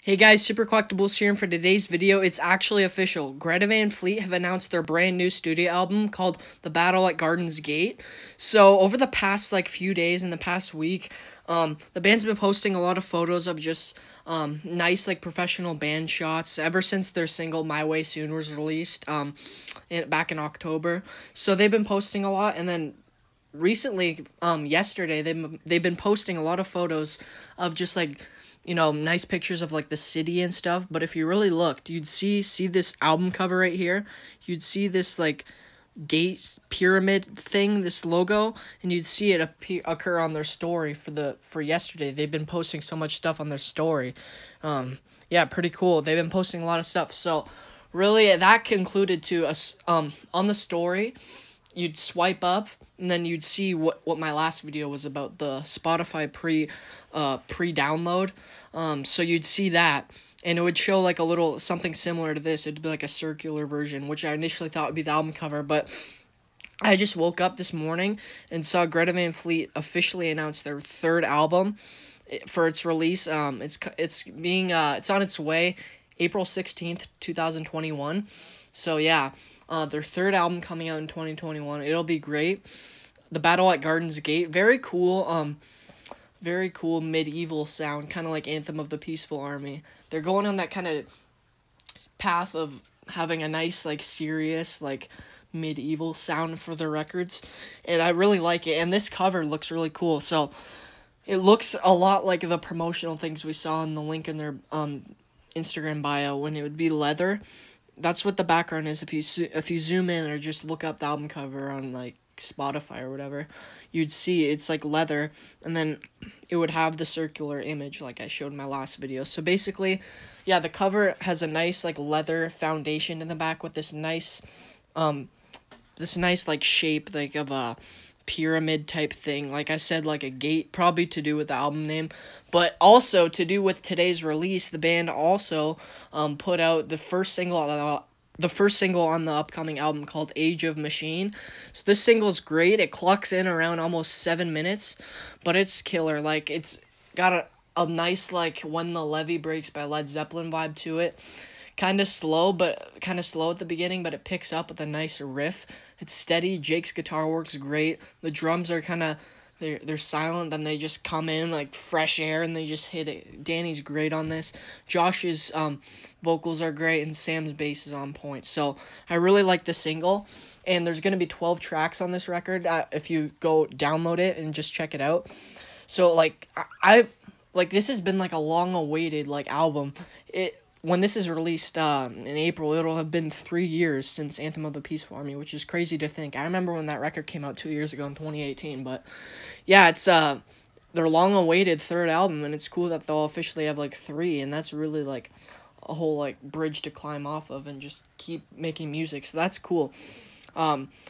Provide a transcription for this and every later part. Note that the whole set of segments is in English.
Hey guys, Super Collectibles here, and for today's video, it's actually official. Greta Van Fleet have announced their brand new studio album called The Battle at Garden's Gate. So, over the past, few days, in the past week, the band's been posting a lot of photos of just, nice, professional band shots ever since their single My Way Soon was released, back in October. So, they've been posting a lot, and then recently, yesterday, they've been posting a lot of photos of just, nice pictures of, the city and stuff. But if you really looked, you'd see this album cover right here. You'd see this, gate pyramid thing, this logo, and you'd see it occur on their story for yesterday. They've been posting so much stuff on their story. Yeah, pretty cool. They've been posting a lot of stuff. So, really, that concluded to us, on the story, you'd swipe up, and then you'd see what my last video was about, the Spotify pre-download. So you'd see that, and it would show a little something similar to this. It'd be a circular version, which I initially thought would be the album cover, but I just woke up this morning and saw Greta Van Fleet officially announce their third album for its release. It's on its way, April 16th, 2021. So yeah, their third album coming out in 2021. It'll be great. The Battle at Garden's Gate, very cool medieval sound, kind of like Anthem of the Peaceful Army. They're going on that kind of path of having a nice, serious, medieval sound for their records, and I really like it, and this cover looks really cool. So, it looks a lot like the promotional things we saw in the link in their, Instagram bio, when it would be leather. That's what the background is. If you zoom in or just look up the album cover on, Spotify or whatever, you'd see it's leather, and then it would have the circular image like I showed in my last video. So basically, yeah, the cover has a nice leather foundation in the back with this nice shape of a pyramid type thing. Like I said, a gate, probably to do with the album name, but also to do with today's release. The band also put out the first single on the upcoming album, called Age of Machine. So this single's great. It clocks in around almost 7 minutes, but it's killer. It's got a nice, When the Levee Breaks by Led Zeppelin vibe to it. Kind of slow at the beginning, but it picks up with a nice riff. It's steady. Jake's guitar works great. The drums are they're silent, then they just come in fresh air, and they just hit it. Danny's great on this. Josh's vocals are great, and Sam's bass is on point. So I really like the single, and there's going to be 12 tracks on this record if you go download it and just check it out. So this has been a long-awaited album. When this is released in April, it'll have been 3 years since Anthem of the Peaceful Army, which is crazy to think. I remember when that record came out 2 years ago in 2018, but yeah, it's their long-awaited third album, and it's cool that they'll officially have 3, and that's really a whole bridge to climb off of and just keep making music. So that's cool.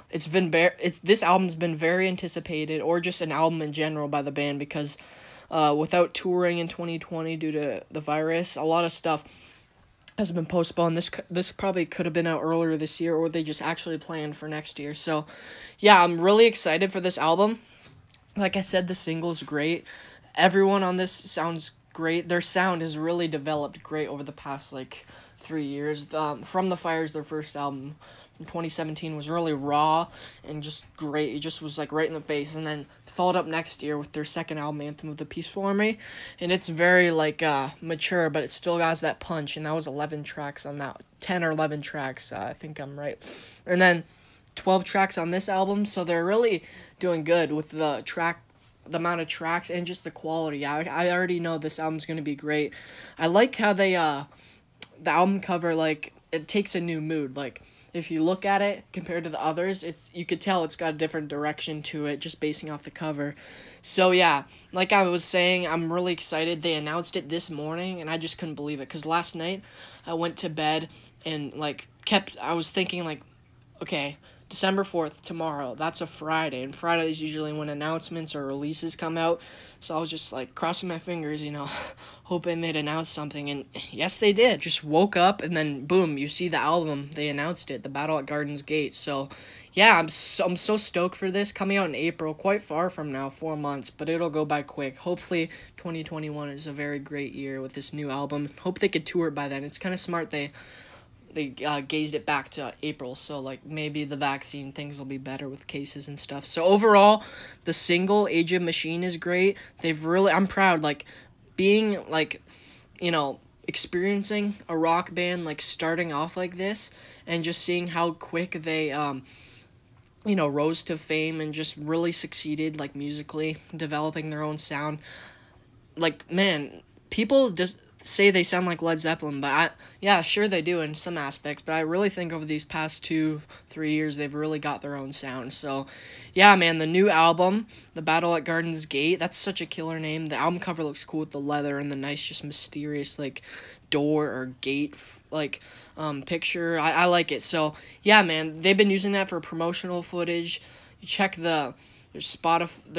This album's been very anticipated, or just an album in general, by the band, because without touring in 2020 due to the virus, a lot of stuff has been postponed. This probably could have been out earlier this year, or they just actually planned for next year. So, yeah, I'm really excited for this album. Like I said, the single's great. Everyone on this sounds great. Their sound has really developed great over the past, 3 years. From the Fire's their first album in 2017 was really raw and just great. It just was right in the face, and then followed up next year with their second album, Anthem of the Peaceful Army, and it's very mature, but it still has that punch. And that was 11 tracks on that, 10 or 11 tracks, I think I'm right, and then 12 tracks on this album. So they're really doing good with the amount of tracks and just the quality. I already know this album's gonna be great. I like how they the album cover, it takes a new mood. If you look at it compared to the others, you could tell it's got a different direction to it, just basing off the cover. So yeah, like I was saying, I'm really excited. They announced it this morning, and I just couldn't believe it, because last night I went to bed and I was thinking okay, December 4th, tomorrow. That's a Friday, and Friday is usually when announcements or releases come out. So I was just like crossing my fingers, hoping they'd announce something, and yes, they did. Just woke up, and then boom, you see the album. They announced it, The Battle at Garden's Gate. So yeah, I'm so stoked for this, coming out in April, quite far from now, 4 months, but it'll go by quick. Hopefully 2021 is a very great year with this new album. Hope they could tour it by then. It's kind of smart they gazed it back to April, so like maybe the vaccine things will be better with cases and stuff. So overall, the single Age of Machine is great. I'm proud, like, being like, experiencing a rock band like starting off like this, and just seeing how quick they rose to fame and just really succeeded, like, musically developing their own sound. Like, man, people just say they sound like Led Zeppelin, but yeah, sure they do in some aspects, but I really think over these past 2-3 years, they've really got their own sound. So yeah, man, the new album, The Battle at Garden's Gate, that's such a killer name. The album cover looks cool with the leather and the nice, just mysterious, like, door or gate, like, picture. I like it. So yeah, man, they've been using that for promotional footage. You check their Spotify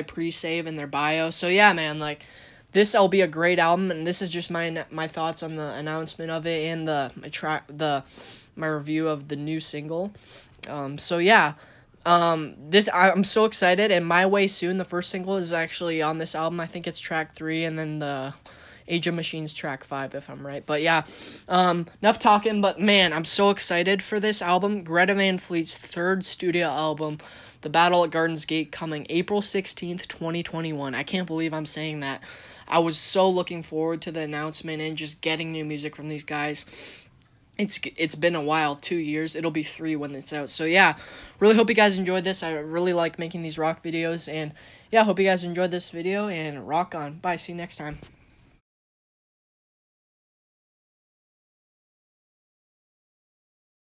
pre-save in their bio. So yeah, man, like, this will be a great album, and this is just my thoughts on the announcement of it and my review of the new single. So yeah, I'm so excited, and My Way Soon, the first single, is actually on this album. I think it's track 3, and then the Age of Machines track 5, if I'm right. But yeah, enough talking, but man, I'm so excited for this album. Greta Van Fleet's 3rd studio album, The Battle at Garden's Gate, coming April 16th, 2021. I can't believe I'm saying that. I was so looking forward to the announcement and just getting new music from these guys. It's been a while, 2 years. It'll be 3 when it's out. So yeah, really hope you guys enjoyed this. I really like making these rock videos, and yeah, hope you guys enjoyed this video, and rock on. Bye, see you next time.